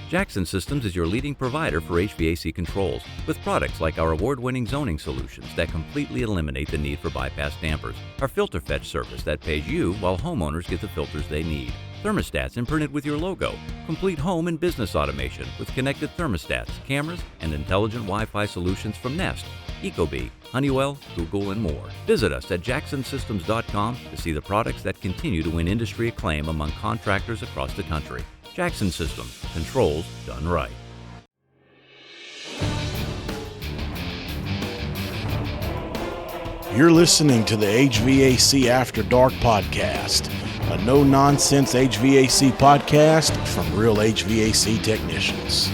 Jackson Systems is your leading provider for HVAC controls, with products like our award-winning zoning solutions that completely eliminate the need for bypass dampers, our filter fetch service that pays you while homeowners get the filters they need, thermostats imprinted with your logo, complete home and business automation with connected thermostats, cameras, and intelligent Wi-Fi solutions from Nest, Ecobee, Honeywell, Google, and more. Visit us at jacksonsystems.com to see the products that continue to win industry acclaim among contractors across the country. Jackson Systems, controls done right. You're listening to the HVAC After Dark podcast, a no-nonsense HVAC podcast from real HVAC technicians.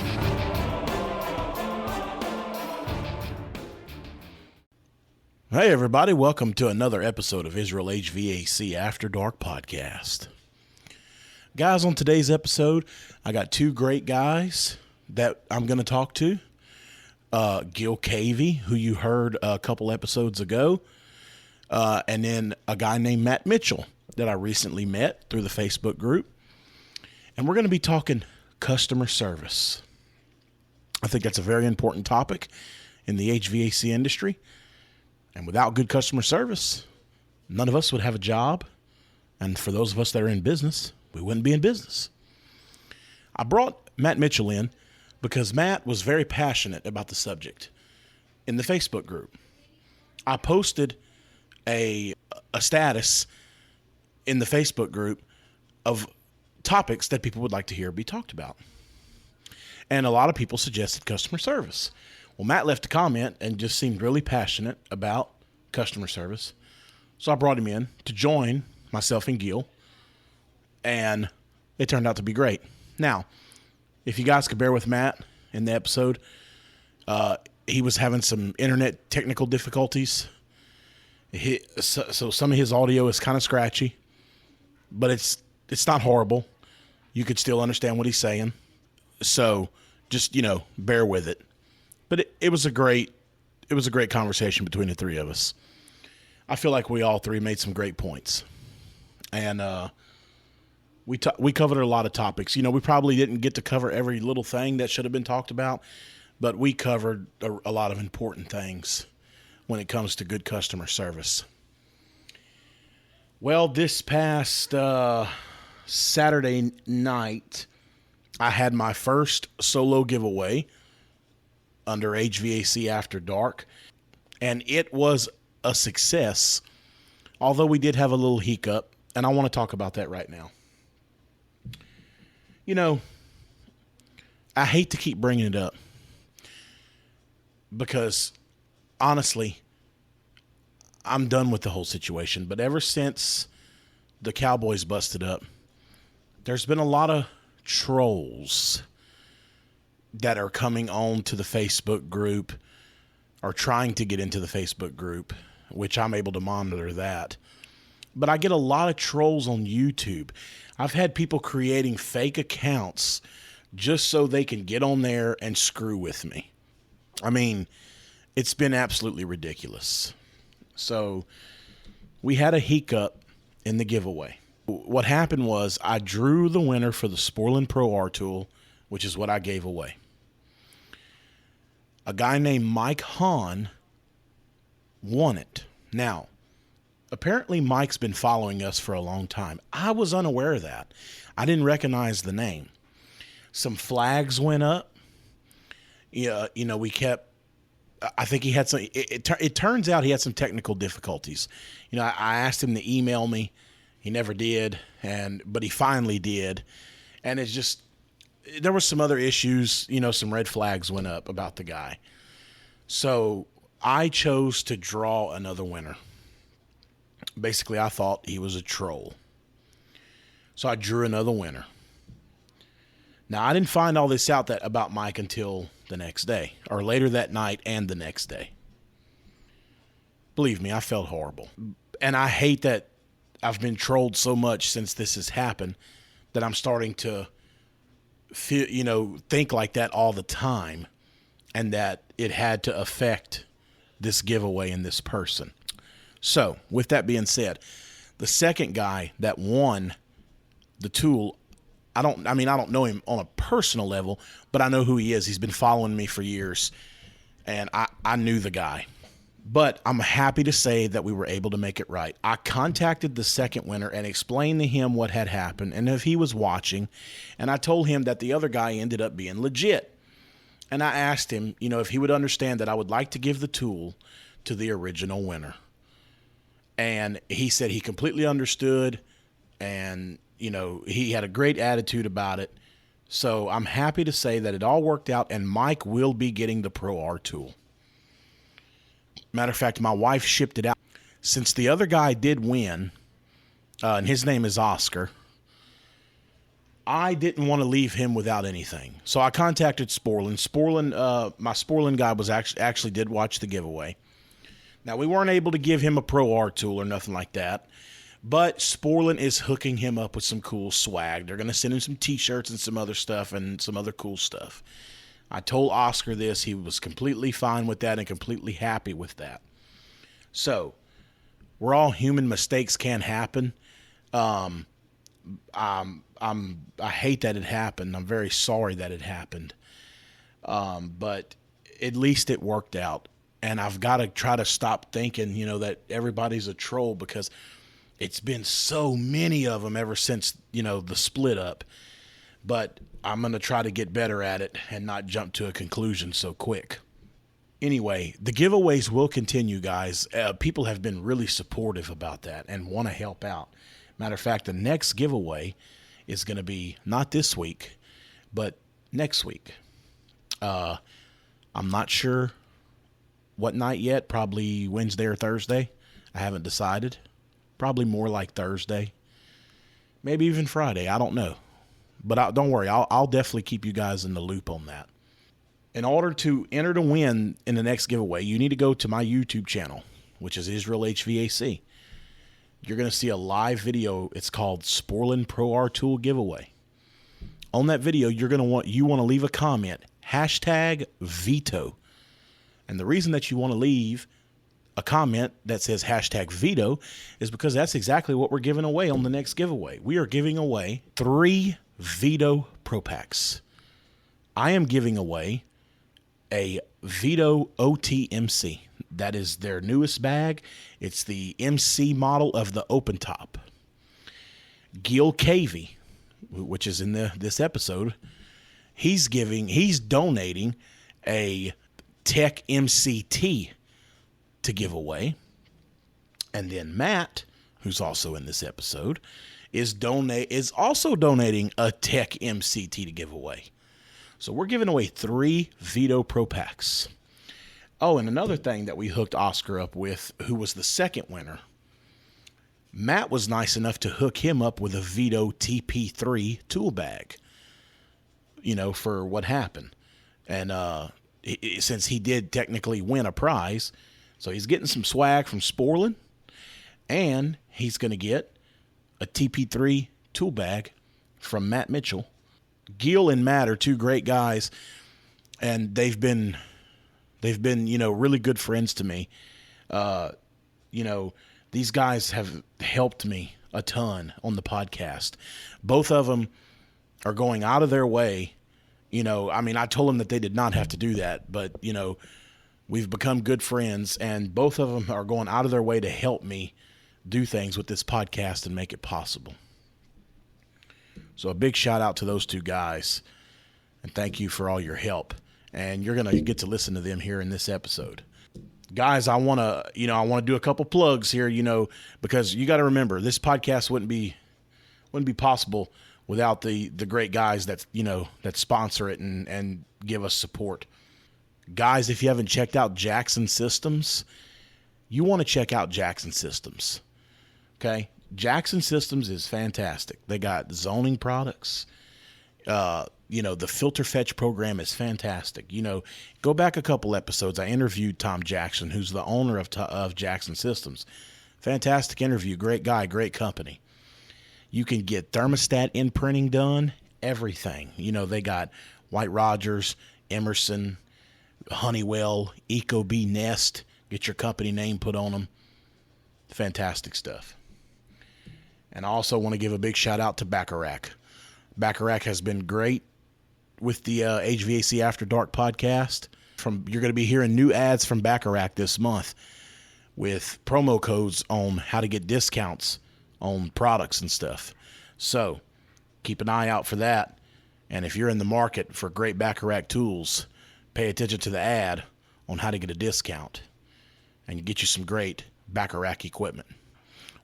Hey everybody, welcome to another episode of Israel HVAC After Dark podcast. Guys, on today's episode, I got two great guys that I'm going to talk to. Gil Cavey, who you heard a couple episodes ago, and then a guy named Mitchel that I recently met through the Facebook group. And we're going to be talking customer service. I think that's a very important topic in the HVAC industry. And without good customer service, none of us would have a job. And for those of us that are in business, we wouldn't be in business. I brought Mitchel in because Matt was very passionate about the subject in the Facebook group. I posted a status in the Facebook group of topics that people would like to hear be talked about. And a lot of people suggested customer service. Well, Matt left a comment and just seemed really passionate about customer service. So I brought him in to join myself and Gil, and it turned out to be great. Now, if you guys could bear with Matt in the episode, he was having some internet technical difficulties. So some of his audio is kind of scratchy, but it's not horrible. You could still understand what he's saying. So just, bear with it. But it was a great conversation between the three of us. I feel like we all three made some great points. And we covered a lot of topics. We probably didn't get to cover every little thing that should have been talked about, but we covered a lot of important things when it comes to good customer service. Well, this past Saturday night, I had my first solo giveaway under HVAC After Dark, and it was a success, although we did have a little hiccup, and I want to talk about that right now. I hate to keep bringing it up because, honestly, I'm done with the whole situation, but ever since the Cowboys busted up, there's been a lot of trolls that are coming on to the Facebook group or trying to get into the Facebook group, which I'm able to monitor that. But I get a lot of trolls on YouTube. I've had people creating fake accounts just so they can get on there and screw with me. I mean, it's been absolutely ridiculous. So we had a hiccup in the giveaway. What happened was I drew the winner for the Sporlan Pro R tool, which is what I gave away. A guy named Mike Hahn won it. Now, apparently Mike's been following us for a long time. I was unaware of that. I didn't recognize the name. Some flags went up. We kept, I think he had some, it turns out he had some technical difficulties. I asked him to email me. He never did, but he finally did. And it's just, there were some other issues, some red flags went up about the guy. So I chose to draw another winner. Basically, I thought he was a troll. So I drew another winner. Now, I didn't find all this out about Mike until the next day, or later that night and the next day. Believe me, I felt horrible. And I hate that I've been trolled so much since this has happened that I'm starting to feel, think like that all the time, and that it had to affect this giveaway and this person. So, with that being said, the second guy that won the tool I don't know him on a personal level, but I know who he is. He's been following me for years, and I knew the guy. But I'm happy to say that we were able to make it right. I contacted the second winner and explained to him what had happened and if he was watching, and I told him that the other guy ended up being legit. And I asked him, if he would understand that I would like to give the tool to the original winner. And he said he completely understood, and, he had a great attitude about it. So I'm happy to say that it all worked out, and Mike will be getting the Pro R tool. Matter of fact, my wife shipped it out. Since the other guy did win, and his name is Oscar, I didn't want to leave him without anything. So I contacted Sporlin. My Sporlin guy was actually did watch the giveaway. Now, we weren't able to give him a Pro R tool or nothing like that, but Sporlin is hooking him up with some cool swag. They're going to send him some T-shirts and some other stuff and some other cool stuff. I told Oscar this. He was completely fine with that and completely happy with that. So, we're all human. Mistakes can happen. I hate that it happened. I'm very sorry that it happened. But at least it worked out. And I've got to try to stop thinking, that everybody's a troll, because it's been so many of them ever since, the split up. But I'm going to try to get better at it and not jump to a conclusion so quick. Anyway, the giveaways will continue, guys. People have been really supportive about that and want to help out. Matter of fact, the next giveaway is going to be not this week, but next week. I'm not sure what night yet, probably Wednesday or Thursday. I haven't decided. Probably more like Thursday. Maybe even Friday. I don't know. But don't worry, I'll definitely keep you guys in the loop on that. In order to enter to win in the next giveaway, you need to go to my YouTube channel, which is Israel HVAC. You're going to see a live video. It's called Sporlin Pro R Tool Giveaway. On that video, you want to leave a comment, #veto. And the reason that you want to leave a comment that says #veto is because that's exactly what we're giving away on the next giveaway. We are giving away 3 Veto Pro Packs. I am giving away a Veto OT-MC. That is their newest bag. It's the MC model of the open top. Gil Cavey, which is in this episode, he's donating a Tech MCT to give away. And then Matt, who's also in this episode, is also donating a Tech MCT to give away. So we're giving away 3 Veto Pro Packs. Oh, and another thing that we hooked Oscar up with, who was the second winner, Matt was nice enough to hook him up with a Veto TP3 tool bag, for what happened. And since he did technically win a prize, so he's getting some swag from Sporlin, and he's going to get a TP3 tool bag from Matt Mitchell. Gil and Matt are 2 great guys, and they've been really good friends to me. These guys have helped me a ton on the podcast. Both of them are going out of their way. I told them that they did not have to do that, but, we've become good friends, and both of them are going out of their way to help me do things with this podcast and make it possible. So a big shout out to those 2 guys, and thank you for all your help. And you're going to get to listen to them here in this episode. Guys, I want to do a couple plugs here, because you got to remember, this podcast wouldn't be possible without the great guys that sponsor it and give us support. Guys, if you haven't checked out Jackson Systems, you want to check out Jackson Systems. Okay? Jackson Systems is fantastic. They got zoning products. The filter fetch program is fantastic. Go back a couple episodes. I interviewed Tom Jackson, who's the owner of Jackson Systems. Fantastic interview. Great guy, great company. You can get thermostat imprinting done, everything. They got White Rogers, Emerson, Honeywell, Ecobee, Nest. Get your company name put on them. Fantastic stuff. And I also want to give a big shout out to Bacharach. Bacharach has been great with the HVAC After Dark podcast. You're going to be hearing new ads from Bacharach this month with promo codes on how to get discounts on products and stuff. So keep an eye out for that. And if you're in the market for great Bacharach tools, pay attention to the ad on how to get a discount and get you some great Bacharach equipment.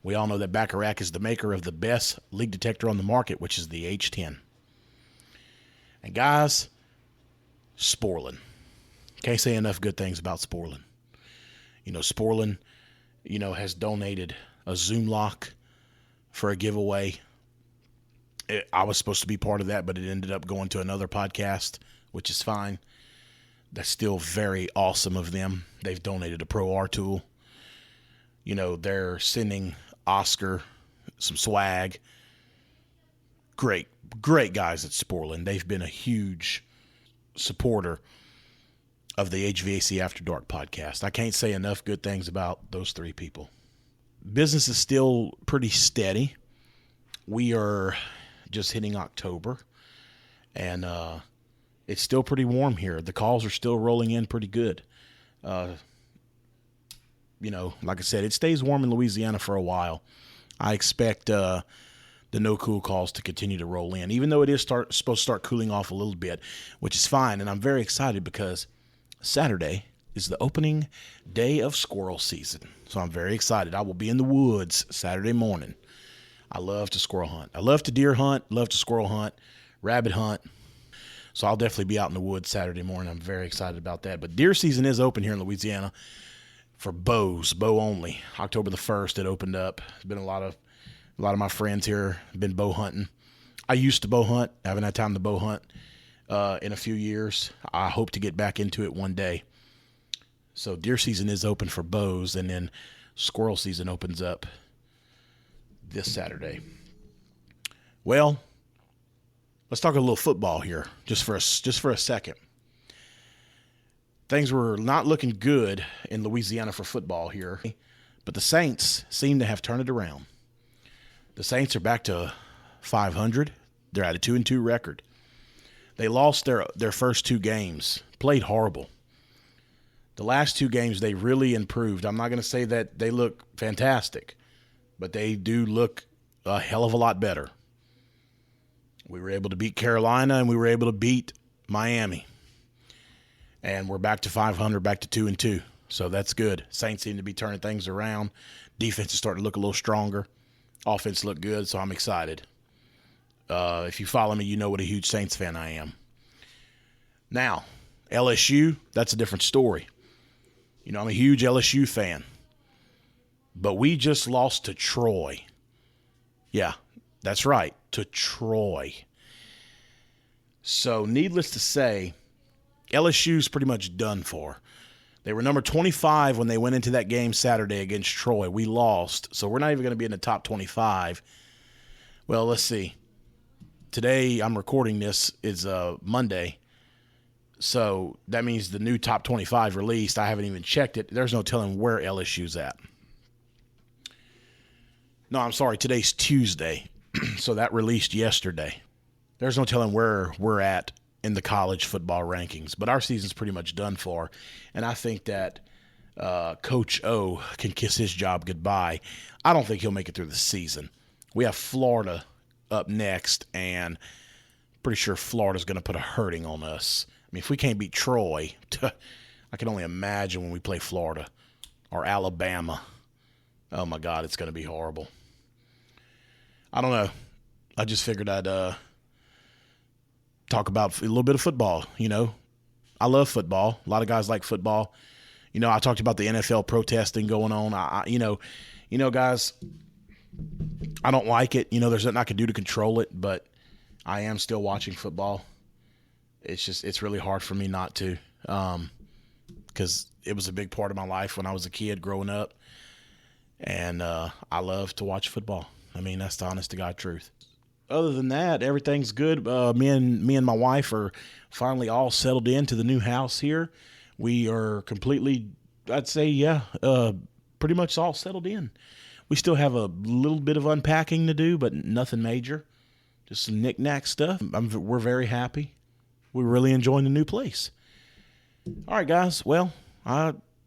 We all know that Bacharach is the maker of the best leak detector on the market, which is the H10. And guys, Sporlan. Can't say enough good things about Sporlan. Sporlan, has donated a Zoom lock for a giveaway. I was supposed to be part of that, but it ended up going to another podcast, which is fine. That's still very awesome of them. They've donated a Pro R tool. They're sending Oscar some swag. Great guys at Sporlan. They've been a huge supporter of the HVAC After Dark podcast. I can't say enough good things about those three people. Business is still pretty steady. We are just hitting October, and it's still pretty warm here. The calls are still rolling in pretty good. Like I said, it stays warm in Louisiana for a while. I expect the no-cool calls to continue to roll in, even though it is supposed to start cooling off a little bit, which is fine. And I'm very excited because Saturday is the opening day of squirrel season. So I'm very excited. I will be in the woods Saturday morning. I love to squirrel hunt. I love to deer hunt, love to squirrel hunt, rabbit hunt. So I'll definitely be out in the woods Saturday morning. I'm very excited about that. But deer season is open here in Louisiana for bow only. October the 1st, it opened up. There's been a lot of my friends here have been bow hunting. I used to bow hunt. I haven't had time to bow hunt in a few years. I hope to get back into it one day. So deer season is open for bows, and then squirrel season opens up this Saturday. Well, let's talk a little football here, just for a second. Things were not looking good in Louisiana for football here, but the Saints seem to have turned it around. The Saints are back to 500. They're at a 2-2 record. They lost their first two games, played horrible. The last two games, they really improved. I'm not going to say that they look fantastic, but they do look a hell of a lot better. We were able to beat Carolina, and we were able to beat Miami. And we're back to 500, back to 2-2. So that's good. Saints seem to be turning things around. Defense is starting to look a little stronger. Offense looked good, so I'm excited. If you follow me, you know what a huge Saints fan I am. Now, LSU, that's a different story. I'm a huge LSU fan. But we just lost to Troy. Yeah, that's right, to Troy. So, needless to say, LSU's pretty much done for. They were number 25 when they went into that game Saturday against Troy. We lost, so we're not even going to be in the top 25. Well, let's see. Today, I'm recording this, is Monday. So that means the new top 25 released. I haven't even checked it. There's no telling where LSU's at. No, I'm sorry. Today's Tuesday. So that released yesterday. There's no telling where we're at in the college football rankings. But our season's pretty much done for. And I think that Coach O can kiss his job goodbye. I don't think he'll make it through the season. We have Florida up next, and pretty sure Florida's going to put a hurting on us. I mean, if we can't beat Troy, I can only imagine when we play Florida or Alabama. Oh, my God, it's going to be horrible. I don't know. I just figured I'd talk about a little bit of football, I love football. A lot of guys like football. I talked about the NFL protesting going on. Guys, I don't like it. There's nothing I can do to control it, but I am still watching football. It's really hard for me not to, because it was a big part of my life when I was a kid growing up, and I love to watch football. I mean, that's the honest to God truth. Other than that, everything's good. Me and my wife are finally all settled into the new house here. We are completely, I'd say, pretty much all settled in. We still have a little bit of unpacking to do, but nothing major. just some knick-knack stuff. We're very happy. We're really enjoying the new place. All right, guys. Well,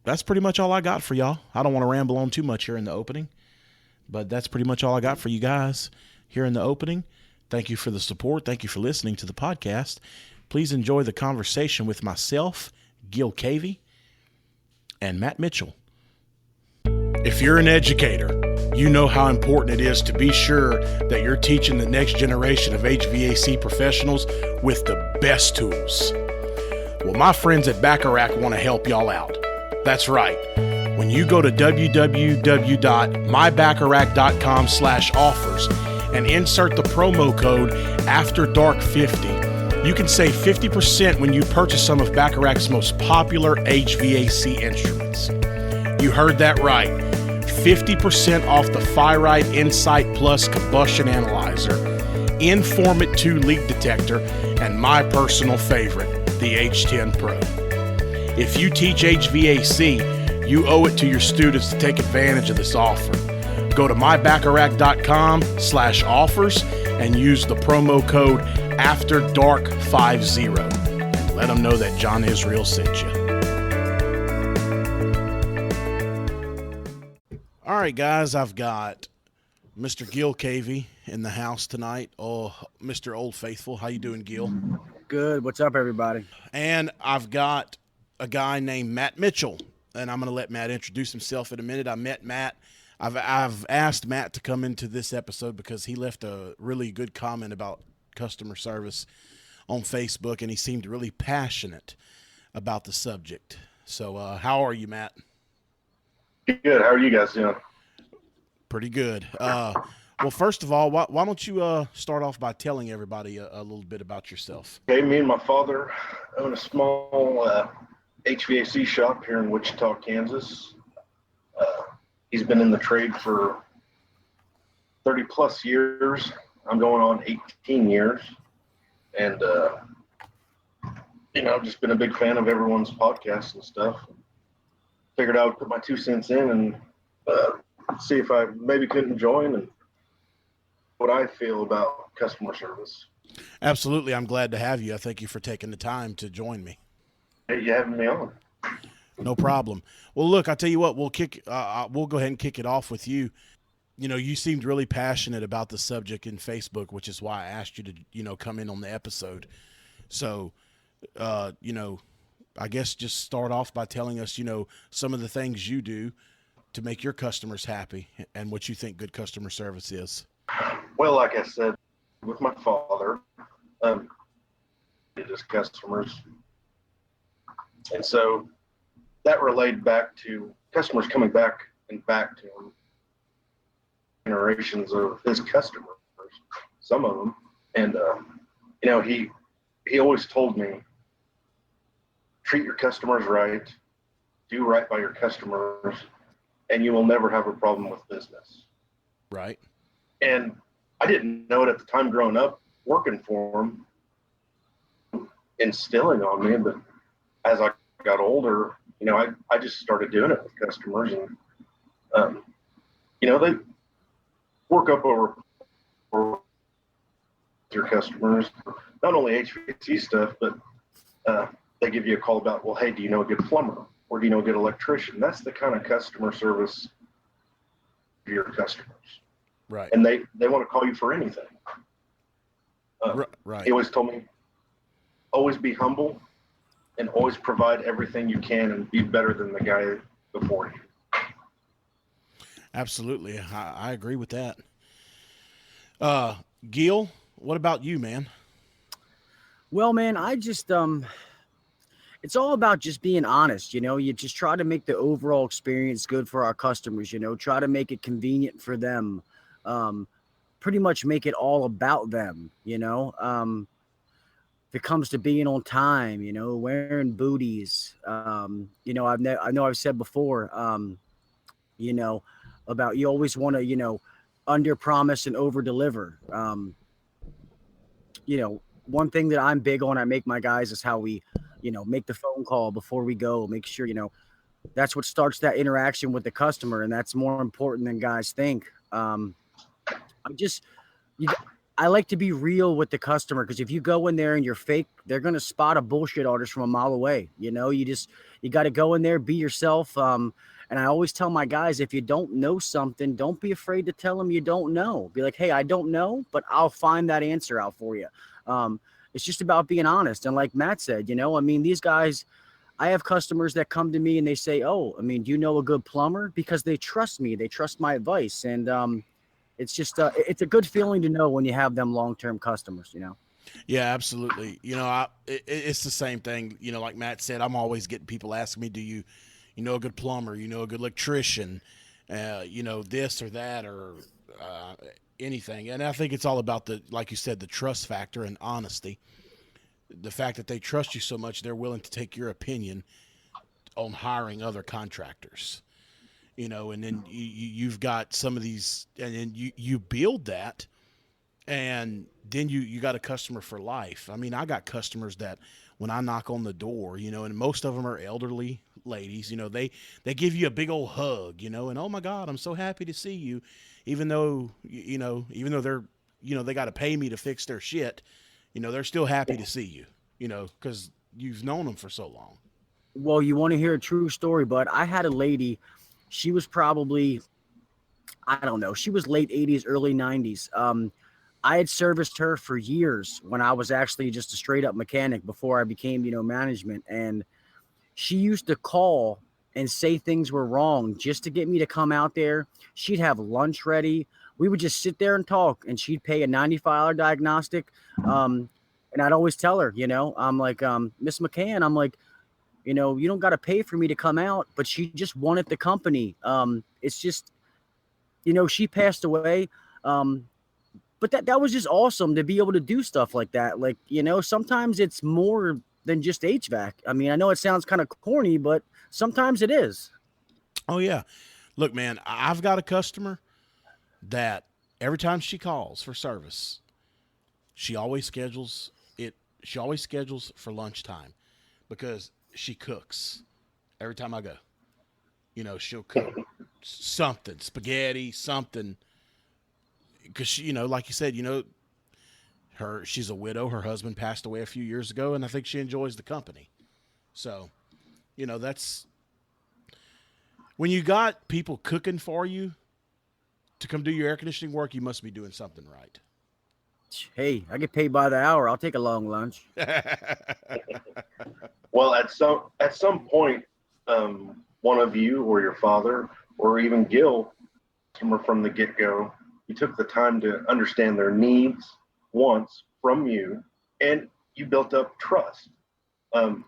that's pretty much all I got for y'all. I don't want to ramble on too much here in the opening, but that's pretty much all I got for you guys here in the opening. Thank you for the support. Thank you for listening to the podcast. Please enjoy the conversation with myself, Gil Cavey, and Matt Mitchell. If you're an educator, you know how important it is to be sure that you're teaching the next generation of HVAC professionals with the best tools. Well, my friends at Bacharach want to help y'all out. That's right. When you go to www.mybacharach.com/offers and insert the promo code AfterDark50, you can save 50% when you purchase some of Bacharach's most popular HVAC instruments. You heard that right. 50% off the Firite Insight Plus combustion analyzer, Informant 2 leak detector, and my personal favorite, the H10 Pro. If you teach HVAC, you owe it to your students to take advantage of this offer. Go to mybacharach.com/offers and use the promo code AfterDark50 and let them know that John Israel sent you. All right, guys, I've got Mr. Gil Cavey in the house tonight. Oh, Mr. Old Faithful. How you doing, Gil? Good. What's up, everybody? And I've got a guy named Matt Mitchell, and I'm going to let Matt introduce himself in a minute. I met Matt. I've asked Matt to come into this episode because he left a really good comment about customer service on Facebook, and he seemed really passionate about the subject. So how are you, Matt? Good. How are you guys doing? Pretty good. Well, first of all, why don't you start off by telling everybody a little bit about yourself? Okay, me and my father own a small HVAC shop here in Wichita, Kansas. He's been in the trade for 30 plus years. I'm going on 18 years. And, just been a big fan of everyone's podcasts and stuff. Figured I would put my 2 cents in and see if I maybe couldn't join and what I feel about customer service. Absolutely. I'm glad to have you. I thank you for taking the time to join me. Hey, you having me on? No problem. Well, look, I'll tell you what, we'll go ahead and kick it off with you. You know, you seemed really passionate about the subject in Facebook, which is why I asked you to, come in on the episode. So, I guess just start off by telling us, some of the things you do to make your customers happy and what you think good customer service is. Well, like I said, with my father, it is customers. And so that relayed back to customers coming back to him, generations of his customers, some of them. And, he always told me, treat your customers right, do right by your customers, and you will never have a problem with business. Right. And I didn't know it at the time growing up, working for him, instilling on me. But as I got older, I just started doing it with customers. And, they work up over your customers, not only HVAC stuff, but they give you a call about, well, hey, do you know a good plumber? Or do you know a good electrician? That's the kind of customer service for your customers. Right. And they want to call you for anything. Right. He always told me, always be humble and always provide everything you can and be better than the guy before you. Absolutely. I agree with that. Gil, what about you, man? Well, man, I just, it's all about just being honest. You just try to make the overall experience good for our customers, try to make it convenient for them. Pretty much make it all about them, if it comes to being on time, wearing booties, I know I've said before, about you always want to, under promise and over deliver. One thing that I'm big on, I make my guys, is how we, make the phone call before we go, make sure, that's what starts that interaction with the customer. And that's more important than guys think. I I like to be real with the customer, because if you go in there and you're fake, they're going to spot a bullshit artist from a mile away. You got to go in there, be yourself. And I always tell my guys, if you don't know something, don't be afraid to tell them you don't know. Be like, hey, I don't know, but I'll find that answer out for you. It's just about being honest. And like Matt said, these guys, I have customers that come to me and they say, oh, do you know a good plumber? Because they trust me. They trust my advice. And it's just, it's a good feeling to know when you have them long-term customers, Yeah, absolutely. It's the same thing. Like Matt said, I'm always getting people asking me, do you know a good plumber? You know a good electrician? This or that or anything. And I think it's all about like you said, the trust factor and honesty. The fact that they trust you so much, they're willing to take your opinion on hiring other contractors. And then you've got some of these, and then you build that, and then you got a customer for life. I got customers that when I knock on the door, and most of them are elderly ladies, they give you a big old hug, and oh my God, I'm so happy to see you, even though they're, they got to pay me to fix their shit, they're still happy to see you, because you've known them for so long. Well, you want to hear a true story, but I had a lady, she was probably, I don't know, she was late 80s, early 90s. I had serviced her for years when I was actually just a straight up mechanic before I became, management. And she used to call and say things were wrong just to get me to come out there. She'd have lunch ready. We would just sit there and talk, and she'd pay a $95 diagnostic. And I'd always tell her, I'm like, Miss McCann, I'm like, you don't got to pay for me to come out, but she just wanted the company. It's just, she passed away. But that was just awesome to be able to do stuff like that. Like, sometimes it's more than just HVAC. I know it sounds kind of corny, but sometimes it is. Oh yeah. Look, man, I've got a customer that every time she calls for service, she always schedules it. She always schedules for lunchtime because she cooks every time I go. She'll cook something, spaghetti, something. Because she, like you said, she's a widow. Her husband passed away a few years ago, and I think she enjoys the company. So, that's when you got people cooking for you to come do your air conditioning work, you must be doing something right. Hey, I get paid by the hour. I'll take a long lunch. Well, at some point, one of you or your father or even Gil, from the get-go, you took the time to understand their needs, wants from you, and you built up trust. And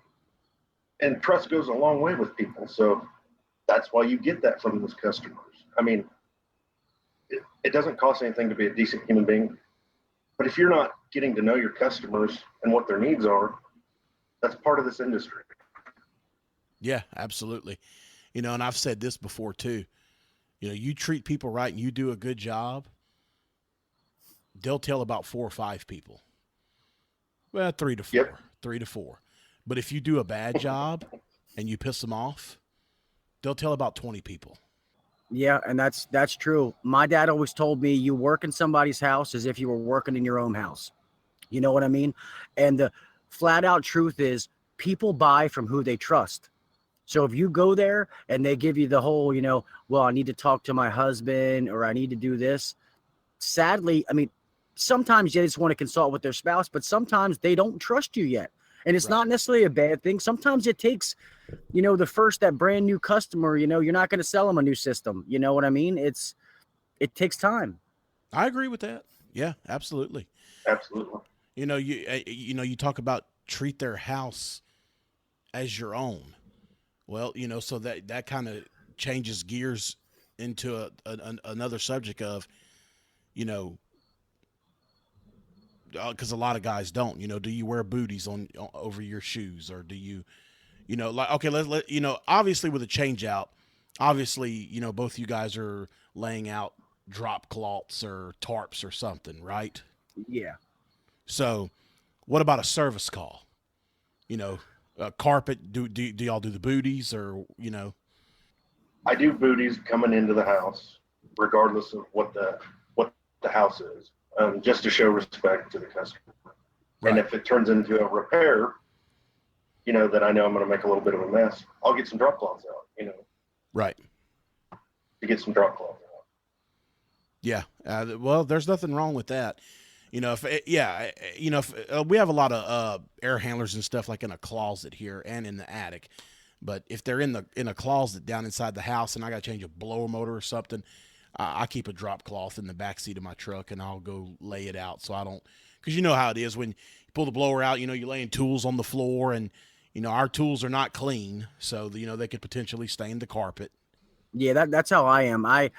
trust goes a long way with people. So that's why you get that from those customers. It doesn't cost anything to be a decent human being. But if you're not getting to know your customers and what their needs are, that's part of this industry. Yeah, absolutely. And I've said this before too. You treat people right and you do a good job, they'll tell about 4 or 5 people. Well, 3 to 4. Yep. 3 to 4. But if you do a bad job and you piss them off, they'll tell about 20 people. Yeah, and that's true. My dad always told me, you work in somebody's house as if you were working in your own house. You know what I mean? And the flat out truth is, people buy from who they trust. So if you go there and they give you the whole, well, I need to talk to my husband or I need to do this. Sadly, sometimes they just want to consult with their spouse, but sometimes they don't trust you yet. And it's not necessarily a bad thing. Sometimes it takes, that brand new customer, you're not going to sell them a new system. You know what I mean? It takes time. I agree with that. Yeah, absolutely. Absolutely. You talk about treat their house as your own. Well, so that kind of changes gears into another subject of, because a lot of guys don't, do you wear booties on over your shoes, or do you, okay, let obviously with a change out, obviously, both you guys are laying out drop cloths or tarps or something, right? Yeah. So what about a service call? Carpet, do y'all do the booties or, I do booties coming into the house, regardless of what the house is. just to show respect to the customer. Right. And if it turns into a repair, that I know I'm going to make a little bit of a mess, I'll get some drop cloths out, Right. to get some drop cloths out. Yeah. Well, there's nothing wrong with that. If we have a lot of air handlers and stuff like in a closet here and in the attic, but if they're in a closet down inside the house and I got to change a blower motor or something, I keep a drop cloth in the back seat of my truck and I'll go lay it out so I don't, because you know how it is when you pull the blower out, you're laying tools on the floor and, our tools are not clean. So, they could potentially stain the carpet. Yeah, that's how I am. I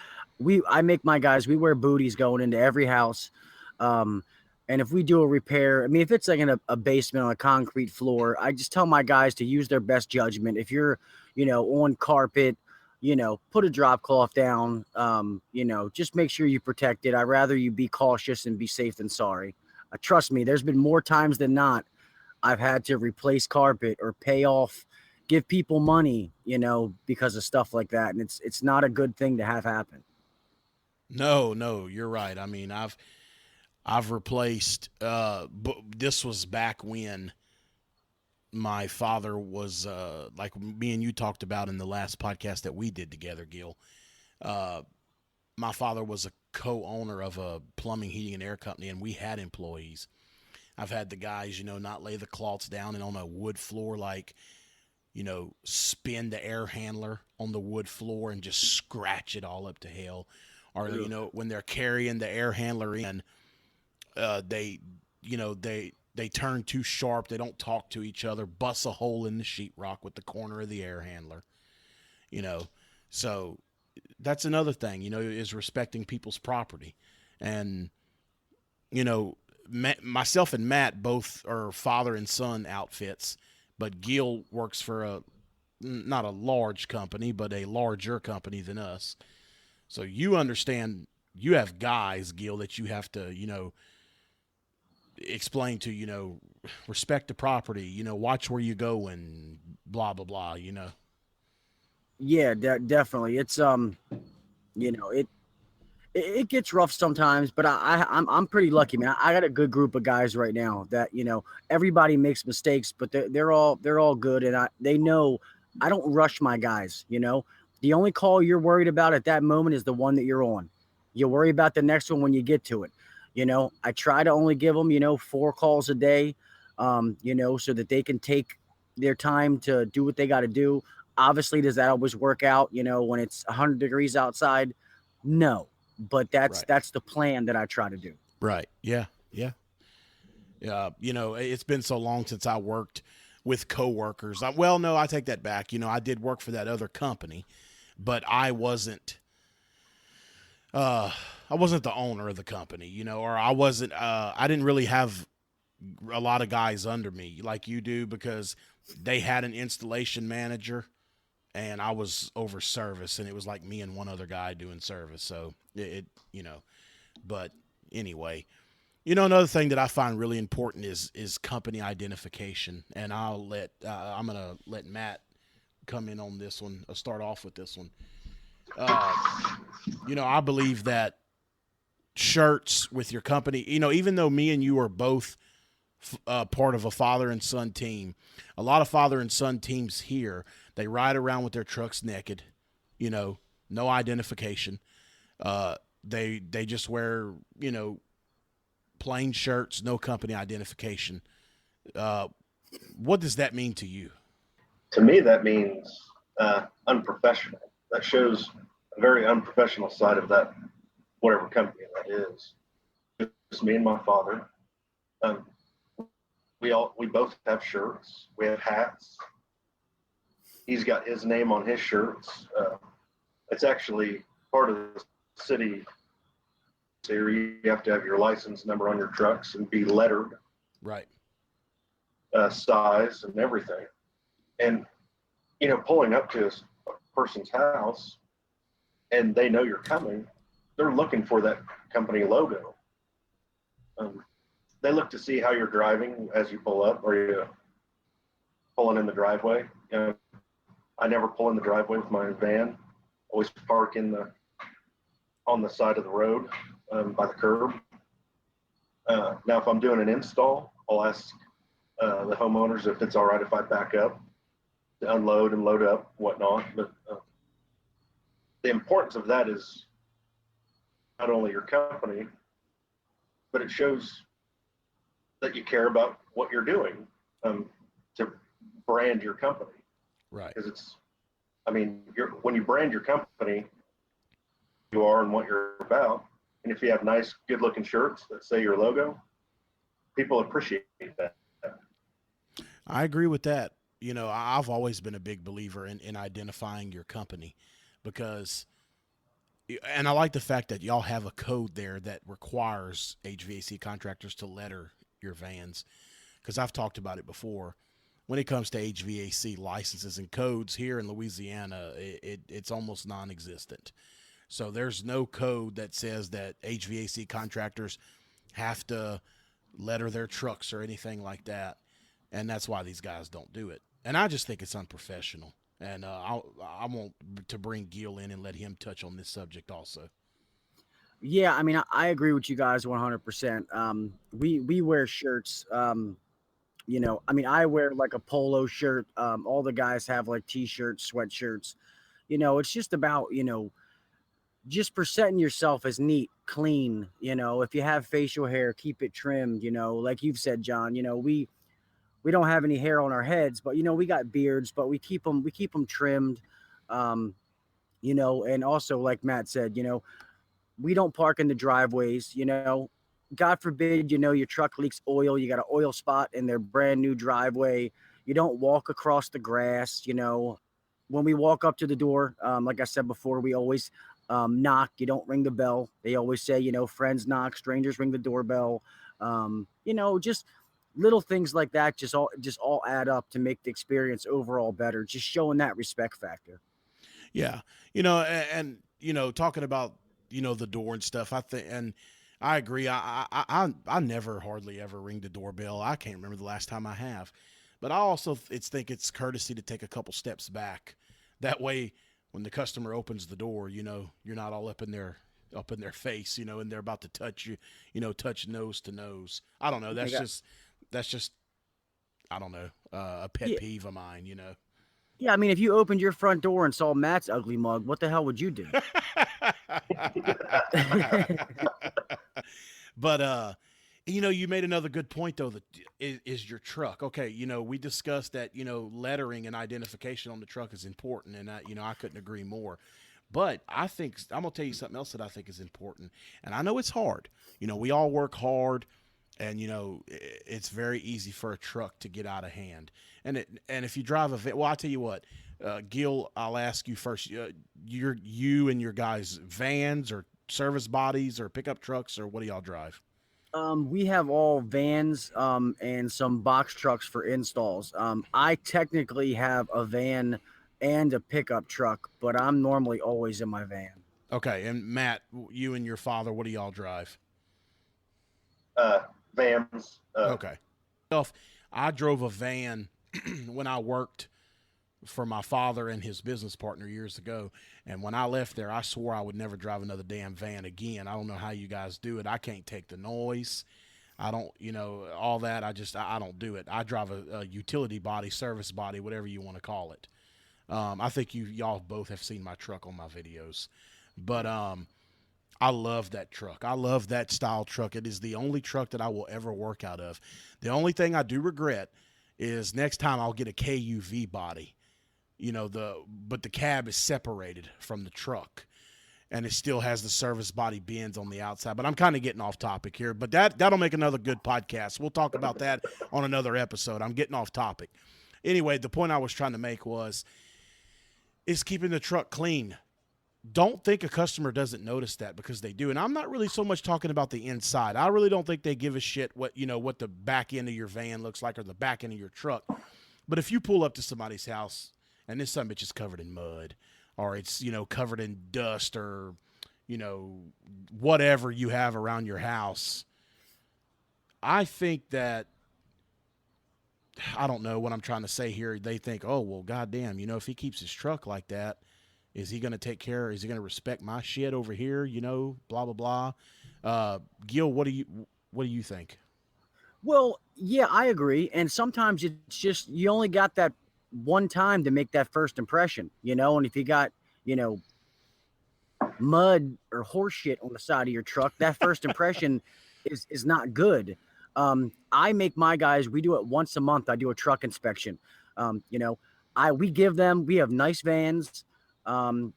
make my guys, we wear booties going into every house. And if we do a repair, if it's like in a basement on a concrete floor, I just tell my guys to use their best judgment. If you're, on carpet, put a drop cloth down, just make sure you protect it. I'd rather you be cautious and be safe than sorry. Trust me, there's been more times than not I've had to replace carpet or pay off, give people money, because of stuff like that. And it's not a good thing to have happen. No, you're right. I've replaced, this was back when my father was, like me and you talked about in the last podcast that we did together, Gil. My father was a co-owner of a plumbing, heating, and air company, and we had employees. I've had the guys, not lay the cloths down and on a wood floor, like, spin the air handler on the wood floor and just scratch it all up to hell. Or, when they're carrying the air handler in, they turn too sharp. They don't talk to each other, bust a hole in the sheetrock with the corner of the air handler, So that's another thing, is respecting people's property. And, myself and Matt both are father and son outfits, but Gil works for not a large company, but a larger company than us. So you understand, you have guys, Gil, that you have to, explain to, respect the property, watch where you go and blah, blah, blah, Yeah, definitely. It's, it gets rough sometimes, but I'm pretty lucky, man. I got a good group of guys right now that, everybody makes mistakes, but they're all good. And they know I don't rush my guys. The only call you're worried about at that moment is the one that you're on. You worry about the next one when you get to it. I try to only give them, 4 calls a day, so that they can take their time to do what they got to do. Obviously, does that always work out, when it's 100 degrees outside? No. But that's the plan that I try to do. Right. Yeah. It's been so long since I worked with coworkers. No, I take that back. I did work for that other company, but I wasn't the owner of the company, or I wasn't, I didn't really have a lot of guys under me like you do, because they had an installation manager and I was over service, and it was like me and one other guy doing service. So but anyway, another thing that I find really important is company identification. And I'm going to let Matt come in on this one. I'll start off with this one. I believe that shirts with your company, even though me and you are both part of a father and son team, a lot of father and son teams here, they ride around with their trucks naked, no identification. They just wear, plain shirts, no company identification. What does that mean to you? To me, that means unprofessional. That shows a very unprofessional side of that, whatever company that is. Just me and my father. We both have shirts. We have hats. He's got his name on his shirts. It's actually part of the city. Here, you have to have your license number on your trucks and be lettered. Right. Size and everything. And, pulling up to a person's house and they know you're coming, they're looking for that company logo. They look to see how you're driving as you pull up. Are you pulling in the driveway? I never pull in the driveway with my van. Always park on the side of the road by the curb. Now, if I'm doing an install, I'll ask the homeowners if it's all right if I back up to unload and load up, whatnot. But the importance of that is not only your company, but it shows that you care about what you're doing to brand your company. Right. Because it's, I mean, when you brand your company, you are and what you're about. And if you have nice, good looking shirts that say your logo, people appreciate that. I agree with that. You know, I've always been a big believer in identifying your company because, and I like the fact that y'all have a code there that requires HVAC contractors to letter your vans, because I've talked about it before. When it comes to HVAC licenses and codes here in Louisiana, it's almost non-existent. So there's no code that says that HVAC contractors have to letter their trucks or anything like that, and that's why these guys don't do it. And I just think it's unprofessional. And I want to bring Gil in and let him touch on this subject also. Yeah, I mean, I agree with you guys 100%. We wear shirts. You know, I mean, I wear like a polo shirt. All the guys have like t-shirts, sweatshirts. You know, it's just about, you know, just presenting yourself as neat, clean. You know, if you have facial hair, keep it trimmed. You know, like you've said, John. You know, we don't have any hair on our heads, but you know, we got beards, but we keep them trimmed. You know, and also like Matt said, you know, we don't park in the driveways. You know, God forbid, you know, your truck leaks oil, you got an oil spot in their brand new driveway. You don't walk across the grass. You know, when we walk up to the door, like I said before, we always knock. You don't ring the bell. They always say, you know, friends knock, strangers ring the doorbell. You know, just little things like that just all add up to make the experience overall better. Just showing that respect factor. Yeah, you know, and you know, talking about, you know, the door and stuff. I think, and I agree. I never hardly ever ring the doorbell. I can't remember the last time I have. But I also think it's courtesy to take a couple steps back. That way, when the customer opens the door, you know, you're not all up in their face, you know, and they're about to touch you, you know, touch nose to nose. I don't know. That's just I don't know, a pet Yeah, peeve of mine, you know. yeah. I mean, if you opened your front door and saw Matt's ugly mug, what the hell would you do? But you know, you made another good point though. That is your truck. Okay, you know, we discussed that, you know, lettering and identification on the truck is important, and you know, I couldn't agree more. But I think I'm gonna tell you something else that I think is important, and I know it's hard. You know, we all work hard, and you know, it's very easy for a truck to get out of hand. And if you drive well, I'll tell you what, Gil, I'll ask you first. You and your guys' vans or service bodies or pickup trucks, or what do y'all drive? We have all vans and some box trucks for installs. I technically have a van and a pickup truck, but I'm normally always in my van. Okay, and Matt, you and your father, what do y'all drive? Vans. Okay. I drove a van when I worked for my father and his business partner years ago. And when I left there, I swore I would never drive another damn van again. I don't know how you guys do it. I can't take the noise. I don't, you know, all that. I don't do it. I drive a utility body, service body, whatever you want to call it. I think y'all both have seen my truck on my videos, but I love that truck. I love that style truck. It is the only truck that I will ever work out of. The only thing I do regret is next time I'll get a KUV body. You know, but the cab is separated from the truck, and it still has the service body bins on the outside. But I'm kind of getting off topic here, but that'll make another good podcast. We'll talk about that on another episode. I'm getting off topic. Anyway, the point I was trying to make is keeping the truck clean. Don't think a customer doesn't notice that, because they do. And I'm not really so much talking about the inside. I really don't think they give a shit what the back end of your van looks like or the back end of your truck. But if you pull up to somebody's house and this son bitch is covered in mud, or it's, you know, covered in dust, or, you know, whatever you have around your house, I think that, I don't know what I'm trying to say here. They think, oh, well, goddamn, you know, if he keeps his truck like that, is he going to take care? Is he going to respect my shit over here? You know, blah, blah, blah. Gil, what What do you think? Well, yeah, I agree. And sometimes it's just you only got that one time to make that first impression, and if you got, mud or horse shit on the side of your truck, that first impression is not good. I make my guys, we do it once a month. I do a truck inspection. We have nice vans.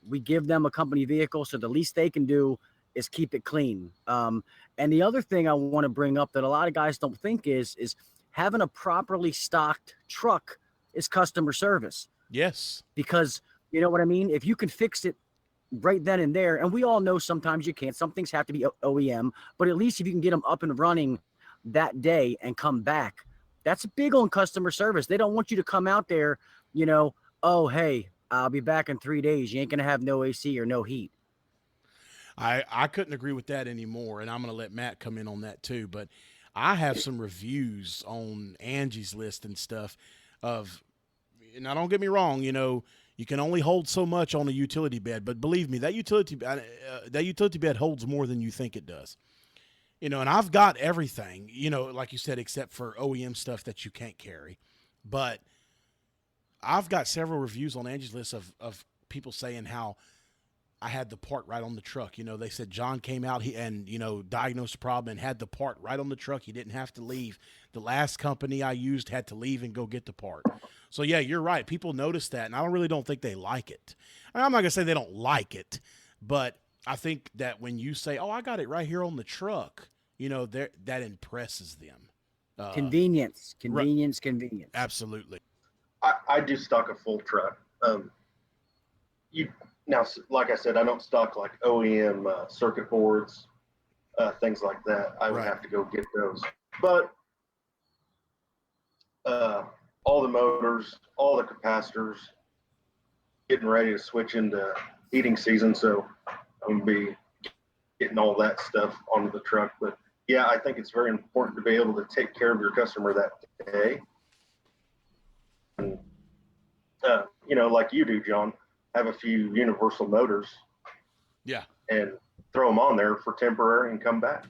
We give them a company vehicle. So the least they can do is keep it clean. And the other thing I want to bring up that a lot of guys don't think is having a properly stocked truck is customer service. Yes. Because you know what I mean? If you can fix it right then and there, and we all know sometimes you can't, some things have to be OEM, but at least if you can get them up and running that day and come back, that's big on customer service. They don't want you to come out there, oh, hey, I'll be back in 3 days. You ain't going to have no AC or no heat. I couldn't agree with that anymore, and I'm going to let Matt come in on that too, but I have some reviews on Angie's List and stuff of, now don't get me wrong, you can only hold so much on a utility bed, but believe me, that utility bed holds more than you think it does. And I've got everything, like you said, except for OEM stuff that you can't carry. But I've got several reviews on Angie's List of people saying how I had the part right on the truck. They said John came out and diagnosed the problem and had the part right on the truck. He didn't have to leave. The last company I used had to leave and go get the part. So, yeah, you're right. People notice that, and I really don't think they like it. I'm not going to say they don't like it, but I think that when you say, oh, I got it right here on the truck, that impresses them. Convenience. Absolutely. I do stock a full truck. Now, like I said, I don't stock like OEM circuit boards, things like that. I would have to go get those. But all the motors, all the capacitors, getting ready to switch into heating season, so I'm going to be getting all that stuff onto the truck. But yeah, I think it's very important to be able to take care of your customer that day. And, like you do, John, have a few universal motors. Yeah. And throw them on there for temporary and come back.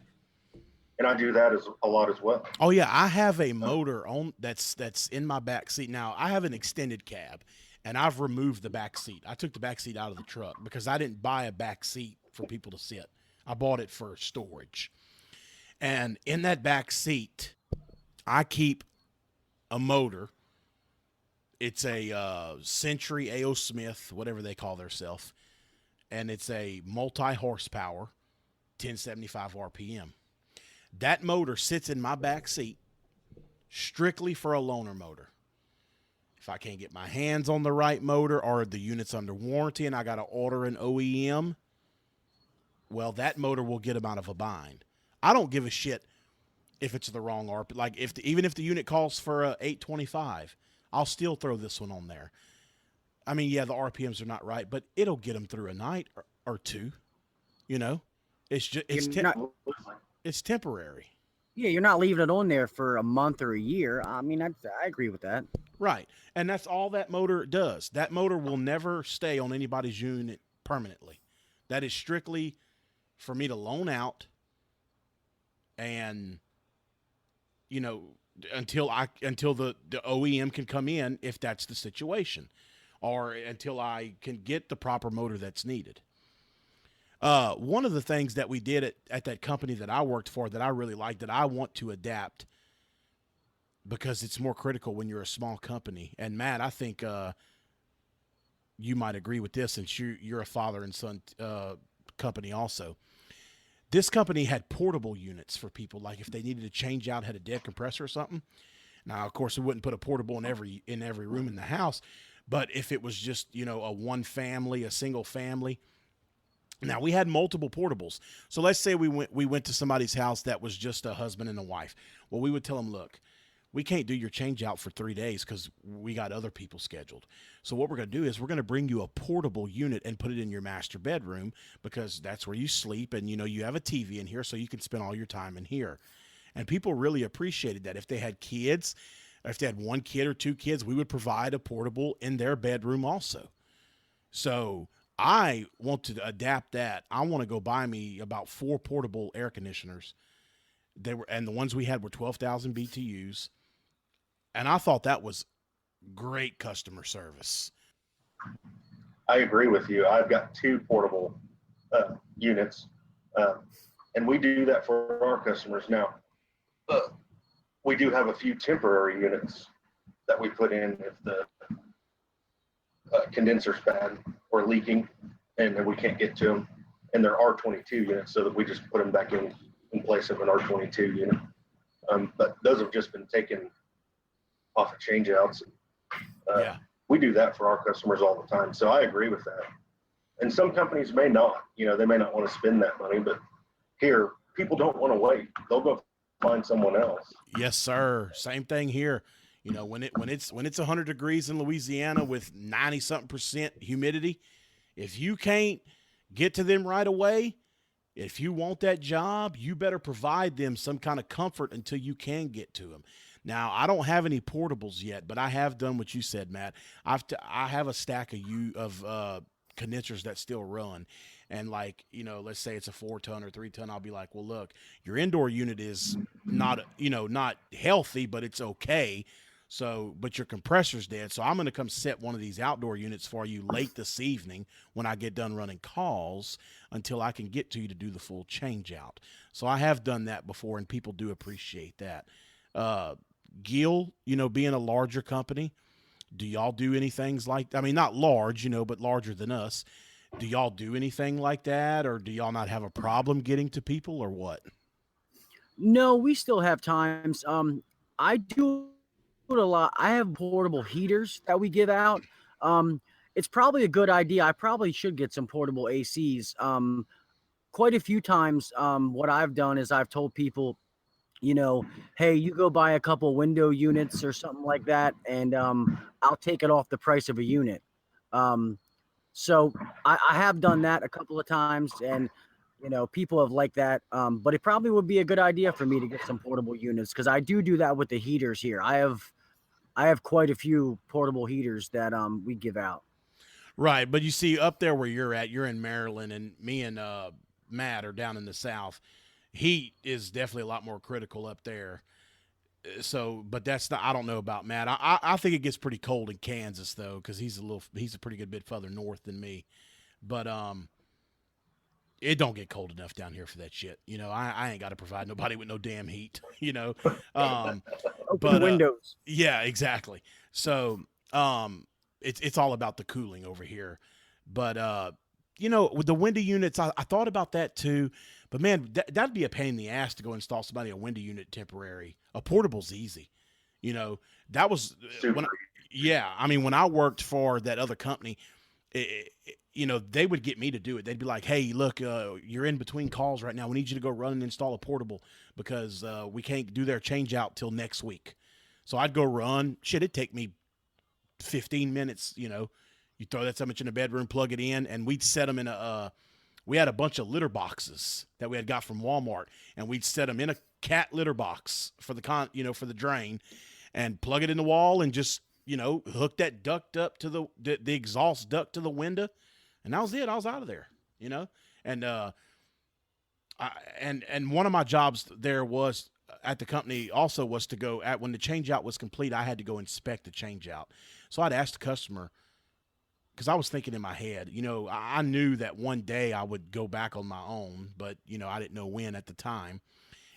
And I do that a lot as well. Oh yeah, I have a motor on that's in my back seat. Now I have an extended cab, and I've removed the back seat. I took the back seat out of the truck because I didn't buy a back seat for people to sit. I bought it for storage. And in that back seat, I keep a motor. It's a Century A.O. Smith, whatever they call themselves, and it's a multi-horsepower, 1075 RPM. That motor sits in my back seat strictly for a loaner motor. If I can't get my hands on the right motor or the unit's under warranty and I got to order an OEM, well, that motor will get them out of a bind. I don't give a shit if it's the wrong RPM. Like even if the unit calls for a 825, I'll still throw this one on there. I mean, yeah, the RPMs are not right, but it'll get them through a night or two. It's just it's temporary. Yeah, you're not leaving it on there for a month or a year. I mean, I agree with that. Right, and that's all that motor does. That motor will never stay on anybody's unit permanently. That is strictly for me to loan out, and until the OEM can come in, if that's the situation, or until I can get the proper motor that's needed. One of the things that we did at that company that I worked for that I really liked, that I want to adapt because it's more critical when you're a small company. And Matt, I think you might agree with this since you're a father and son company also. This company had portable units for people, like if they needed to change out, had a dead compressor or something. Now, of course, we wouldn't put a portable in every room in the house, but if it was just, a one family, a single family. Now, we had multiple portables. So let's say we went to somebody's house that was just a husband and a wife. Well, we would tell them, look, we can't do your change out for 3 days because we got other people scheduled. So what we're going to do is we're going to bring you a portable unit and put it in your master bedroom because that's where you sleep. And, you have a TV in here so you can spend all your time in here. And people really appreciated that. If they had kids, if they had one kid or two kids, we would provide a portable in their bedroom also. So I want to adapt that. I want to go buy me about 4 portable air conditioners and the ones we had were 12,000 BTUs. And I thought that was great customer service. I agree with you. I've got 2 portable units, and we do that for our customers. Now, we do have a few temporary units that we put in if the condenser's bad or leaking and we can't get to them. And they're R22 units, so that we just put them back in place of an R22 unit. But those have just been taken off of changeouts. We do that for our customers all the time. So I agree with that. And some companies may not, they may not want to spend that money, but here, people don't want to wait. They'll go find someone else. Yes, sir. Same thing here. When it's 100 degrees in Louisiana with 90-something% humidity, if you can't get to them right away, if you want that job, you better provide them some kind of comfort until you can get to them. Now, I don't have any portables yet, but I have done what you said, Matt. I have a stack of condensers that still run. And let's say it's a 4-ton or 3-ton, I'll be like, well, look, your indoor unit is not healthy, but it's okay. So, but your compressor's dead. So I'm going to come set one of these outdoor units for you late this evening when I get done running calls until I can get to you to do the full change out. So I have done that before, and people do appreciate that. Gil, being a larger company, do y'all do anything not large, but larger than us. Do y'all do anything like that, or do y'all not have a problem getting to people, or what? No, we still have times. I do it a lot. I have portable heaters that we give out. It's probably a good idea. I probably should get some portable ACs. Quite a few times, what I've done is I've told people, hey, you go buy a couple window units or something like that, and I'll take it off the price of a unit. So I have done that a couple of times, and people have liked that. But it probably would be a good idea for me to get some portable units, because I do that with the heaters here. I have quite a few portable heaters that we give out. Right, but you see, up there where you're at, you're in Maryland, and me and Matt are down in the South. Heat is definitely a lot more critical up there. So, but that's not, I don't know about Matt. I think it gets pretty cold in Kansas though, because he's a pretty good bit further north than me. But it don't get cold enough down here for that shit. I ain't got to provide nobody with no damn heat. Open but windows. Yeah, exactly. So it's all about the cooling over here. But with the window units, I thought about that too. But man, that'd be a pain in the ass to go install somebody a window unit temporary. A portable's easy. That was when I worked for that other company, they would get me to do it. They'd be like, hey, look, you're in between calls right now. We need you to go run and install a portable because we can't do their change out till next week. So I'd go run. Shit, it'd take me 15 minutes. You throw that so much in the bedroom, plug it in, and we'd set them in we had a bunch of litter boxes that we had got from Walmart, and we'd set them in a cat litter box for the drain, and plug it in the wall, and just hook that duct up to the exhaust duct to the window, and that was it. I was out of there, and and one of my jobs there was at the company also was to go when the change out was complete. I had to go inspect the change out, so I'd ask the customer. Because I was thinking in my head, I knew that one day I would go back on my own, but, I didn't know when at the time.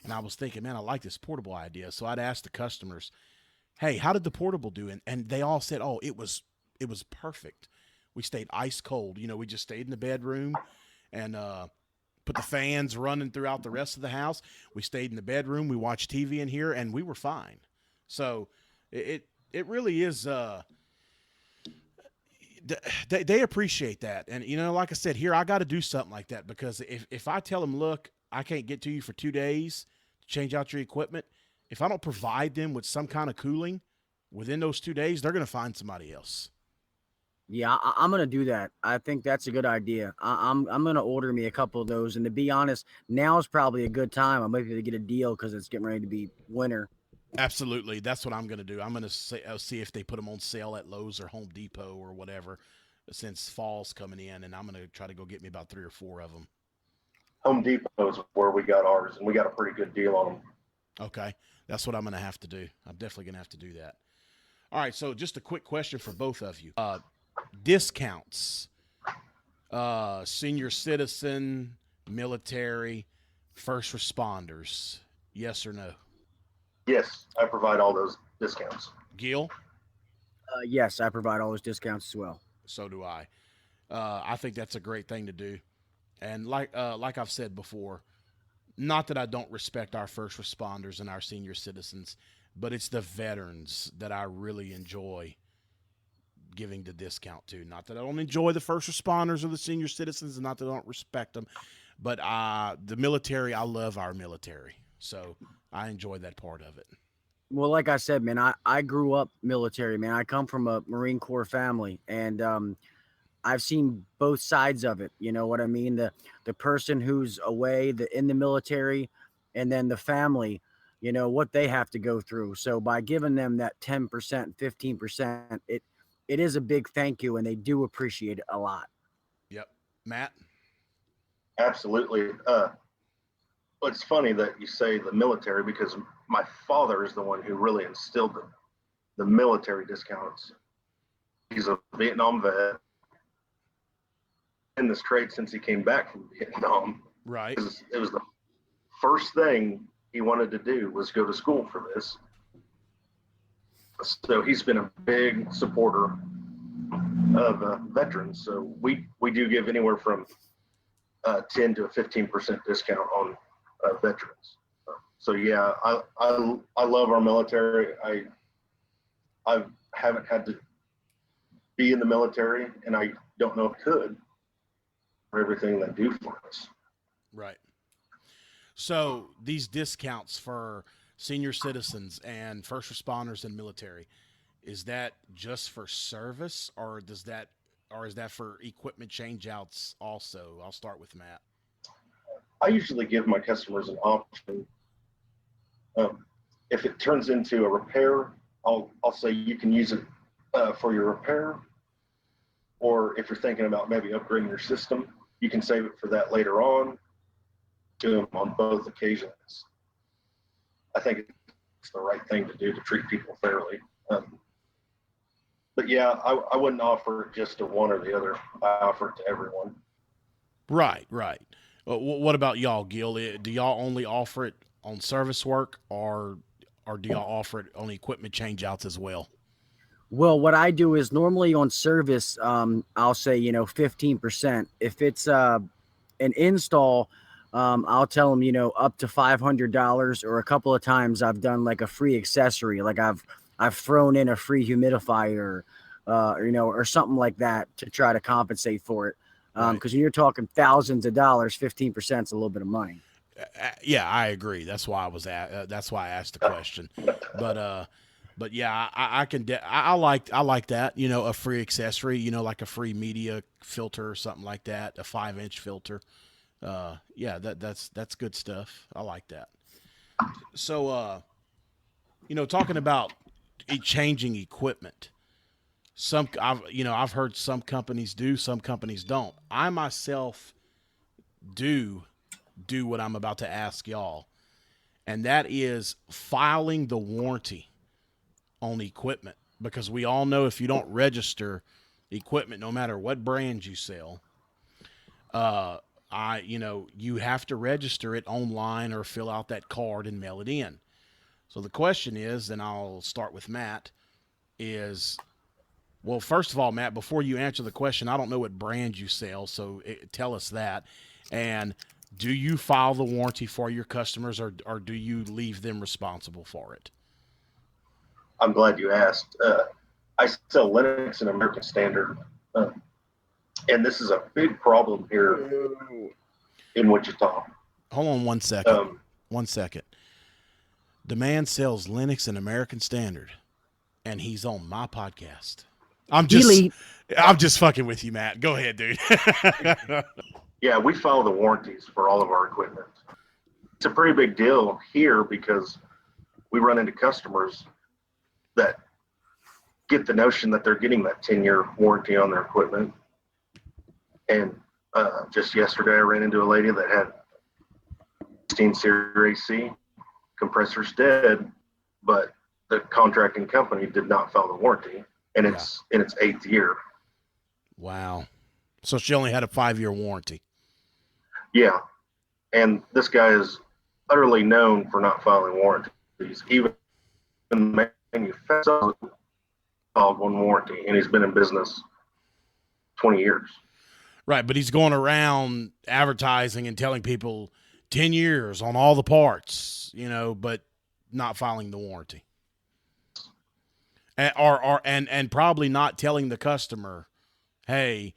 And I was thinking, man, I like this portable idea. So I'd ask the customers, hey, how did the portable do? And they all said, oh, it was perfect. We stayed ice cold. We just stayed in the bedroom and put the fans running throughout the rest of the house. We stayed in the bedroom. We watched TV in here, and we were fine. So it really is they appreciate that. And, like I said, here, I got to do something like that, because if I tell them, look, I can't get to you for 2 days to change out your equipment, if I don't provide them with some kind of cooling within those 2 days, they're going to find somebody else. Yeah, I'm going to do that. I think that's a good idea. I'm going to order me a couple of those. And to be honest, now is probably a good time. I might be able to get a deal because it's getting ready to be winter. Absolutely. That's what I'm going to do. I'm going to see if they put them on sale at Lowe's or Home Depot or whatever, since fall's coming in, and I'm going to try to go get me about 3 or 4 of them. Home Depot is where we got ours, and we got a pretty good deal on them. Okay. That's what I'm going to have to do. I'm definitely going to have to do that. All right. So just a quick question for both of you. Discounts, senior citizen, military, first responders. Yes or no? Yes, I provide all those discounts. Gil? Yes, I provide all those discounts as well. So do I. I think that's a great thing to do. And like I've said before, not that I don't respect our first responders and our senior citizens, but it's the veterans that I really enjoy giving the discount to. Not that I don't enjoy the first responders or the senior citizens, and not that I don't respect them, but the military, I love our military. So I enjoy that part of it. Well, like I said, man, I grew up military, man. I come from a Marine Corps family, and I've seen both sides of it. You know what I mean? The person who's away, in the military, and then the family, you know, what they have to go through. So by giving them that 10%, 15%, it is a big thank you, and they do appreciate it a lot. Yep. Matt? Absolutely. It's funny that you say the military, because my father is the one who really instilled the military discounts. He's a Vietnam vet in this trade since he came back from Vietnam. Right. It was the first thing he wanted to do was go to school for this. So he's been a big supporter of veterans. So we do give anywhere from 10 to a 15% discount on veterans. So yeah, I love our military. I haven't had to be in the military, and I don't know if I could, for everything they do for us. Right. So these discounts for senior citizens and first responders and military, is that just for service, or is that for equipment changeouts also? I'll start with Matt. I usually give my customers an option. If it turns into a repair, I'll say you can use it for your repair, or if you're thinking about maybe upgrading your system, you can save it for that later on. Do them on both occasions. I think it's the right thing to do to treat people fairly. But yeah, I wouldn't offer it just to one or the other. I offer it to everyone. Right. What about y'all, Gil? Do y'all only offer it on service work, or do y'all offer it on equipment changeouts as well? Well, what I do is normally on service, I'll say, 15%. If it's an install, I'll tell them, up to $500, or a couple of times I've done like a free accessory. Like I've thrown in a free humidifier, or something like that to try to compensate for it. Because when you're talking thousands of dollars, 15% is a little bit of money. Yeah, I agree. That's why that's why I asked the question. But yeah, I like that. A free accessory. Like a free media filter or something like that. A 5-inch filter. Yeah, that's good stuff. I like that. So, talking about changing equipment. I've heard some companies do, some companies don't. I myself do what I'm about to ask y'all, and that is filing the warranty on equipment, because we all know if you don't register equipment, no matter what brand you sell, you have to register it online or fill out that card and mail it in. So the question is, and I'll start with Matt, well, first of all, Matt, before you answer the question, I don't know what brand you sell, so tell us that. And do you file the warranty for your customers, or do you leave them responsible for it? I'm glad you asked. I sell Linux and American Standard, and this is a big problem here in Wichita. Hold on 1 second. 1 second. The man sells Linux and American Standard, and he's on my podcast. I'm just fucking with you, Matt. Go ahead, dude. Yeah, we file the warranties for all of our equipment. It's a pretty big deal here because we run into customers that get the notion that they're getting that 10-year warranty on their equipment. And just yesterday, I ran into a lady that had Series AC, compressor's dead, but the contracting company did not file the warranty, and it's in its 8th year. Wow. So she only had a 5-year warranty. Yeah. And this guy is utterly known for not filing warranties. Even the manufacturer filed one warranty, and he's been in business 20 years. Right, but he's going around advertising and telling people 10 years on all the parts, but not filing the warranty. And probably not telling the customer, hey,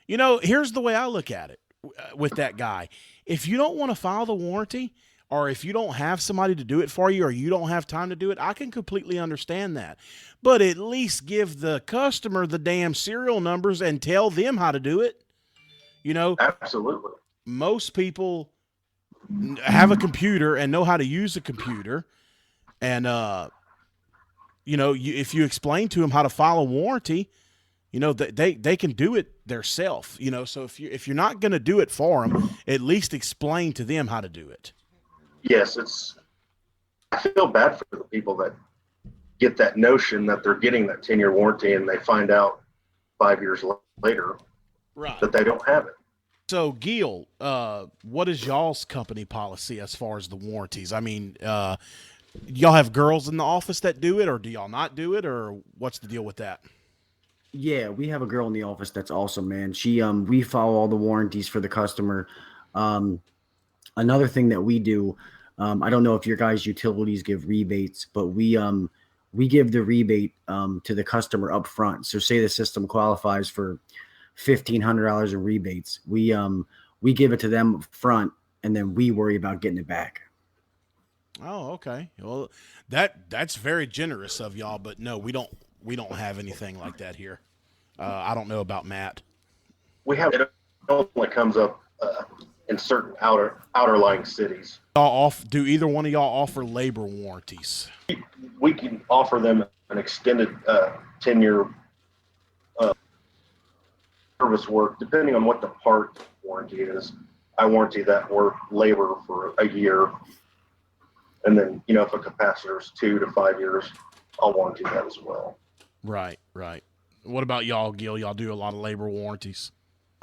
here's the way I look at it with that guy. If you don't want to file the warranty, or if you don't have somebody to do it for you, or you don't have time to do it, I can completely understand that. But at least give the customer the damn serial numbers and tell them how to do it. Absolutely. Most people have a computer and know how to use a computer. And, if you explain to them how to file a warranty, they can do it themselves. So if you're not going to do it for them, at least explain to them how to do it. Yes, I feel bad for the people that get that notion that they're getting that 10-year warranty, and they find out 5 years later that they don't have it. So, Gil, what is y'all's company policy as far as the warranties? I mean, y'all have girls in the office that do it, or do y'all not do it, or what's the deal with that? Yeah, we have a girl in the office that's awesome, man. She we follow all the warranties for the customer. Another thing that we do, I don't know if your guys' utilities give rebates, but we give the rebate to the customer up front. So say the system qualifies for $1,500 in rebates. We give it to them up front, and then we worry about getting it back. Oh, okay. Well, that's very generous of y'all, but no, we don't have anything like that here. I don't know about Matt. We have it only comes up in certain outer lying cities. Do either one of y'all offer labor warranties? We can offer them an extended 10-year service work, depending on what the part warranty is. I warranty that work labor for a year, and then if a capacitor is 2 to 5 years, I'll warranty that as well. Right. What about y'all, Gil? Y'all do a lot of labor warranties?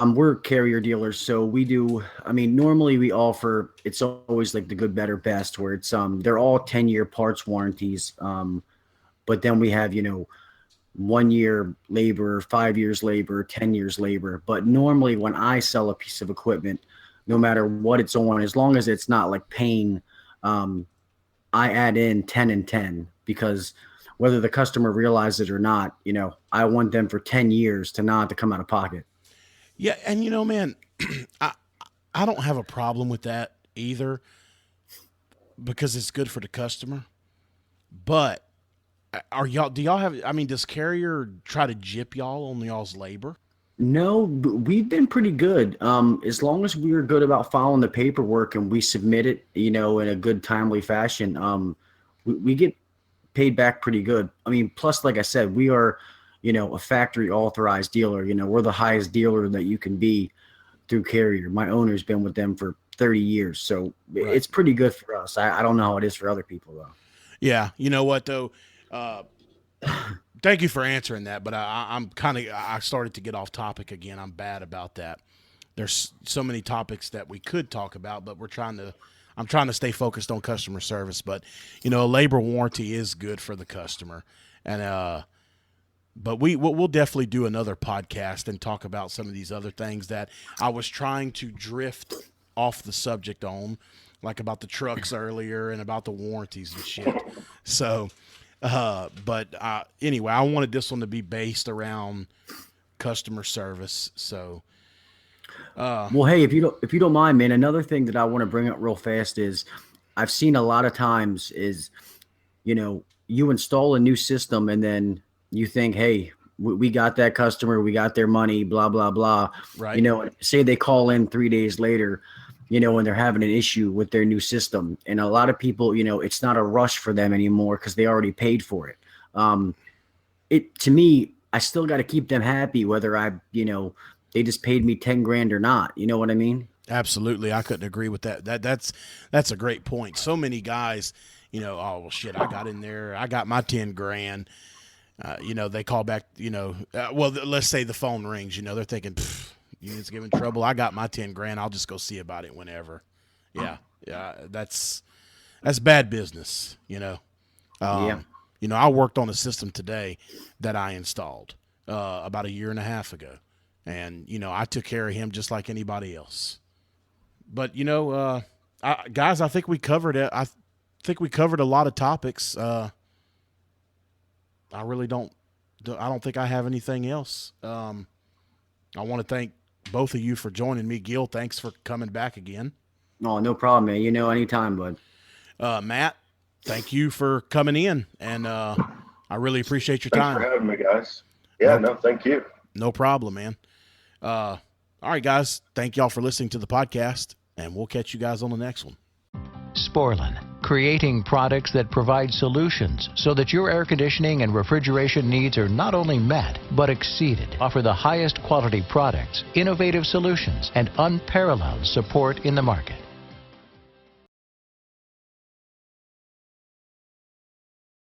We're carrier dealers, so we do. I mean, normally we offer. It's always like the good, better, best, where it's they're all 10-year parts warranties. But then we have 1 year labor, 5 years labor, 10 years labor. But normally when I sell a piece of equipment, no matter what it's on, as long as it's not like pain, I add in 10 and 10, because whether the customer realizes it or not, I want them for 10 years to not have to come out of pocket. Yeah, and man, I don't have a problem with that either, because it's good for the customer. But do y'all have, does Carrier try to gyp y'all on y'all's labor? No, we've been pretty good. As long as we are good about following the paperwork and we submit it, in a good, timely fashion, we get paid back pretty good. Plus, like I said, we are, a factory authorized dealer. We're the highest dealer that you can be through Carrier. My owner's been with them for 30 years. So It's pretty good for us. I don't know how it is for other people, though. Yeah. You know what, though? Thank you for answering that, but I started to get off topic again. I'm bad about that. There's so many topics that we could talk about, but I'm trying to stay focused on customer service. But a labor warranty is good for the customer, and but we'll definitely do another podcast and talk about some of these other things that I was trying to drift off the subject on, like about the trucks earlier and about the warranties and shit. So. Anyway, I wanted this one to be based around customer service. So, well, hey, if you don't mind, man, another thing that I want to bring up real fast is I've seen a lot of times is, you install a new system and then you think, hey, we got that customer, we got their money, blah, blah, blah. Right. Say they call in 3 days later, and they're having an issue with their new system. And a lot of people, it's not a rush for them anymore because they already paid for it. To me, I still got to keep them happy, whether they just paid me 10 grand or not. You know what I mean? Absolutely. I couldn't agree with that. That's a great point. So many guys, oh, well, shit, I got in there. I got my 10 grand. They call back, let's say the phone rings, they're thinking, unit's giving trouble. I got my 10 grand. I'll just go see about it whenever. Yeah. That's bad business, Yeah. I worked on a system today that I installed about a year and a half ago. And, I took care of him just like anybody else. But, guys, I think we covered it. I think we covered a lot of topics. I don't think I have anything else. I want to thank both of you for joining me. Gil, thanks for coming back again. Oh, no problem, man. Anytime, bud. Matt, thank you for coming in, and I really appreciate your time. Thanks for having me, guys. Yeah, no, thank you. No problem, man. All right, guys, thank y'all for listening to the podcast, and we'll catch you guys on the next one. Sporlan, creating products that provide solutions so that your air conditioning and refrigeration needs are not only met, but exceeded. Offer the highest quality products, innovative solutions, and unparalleled support in the market.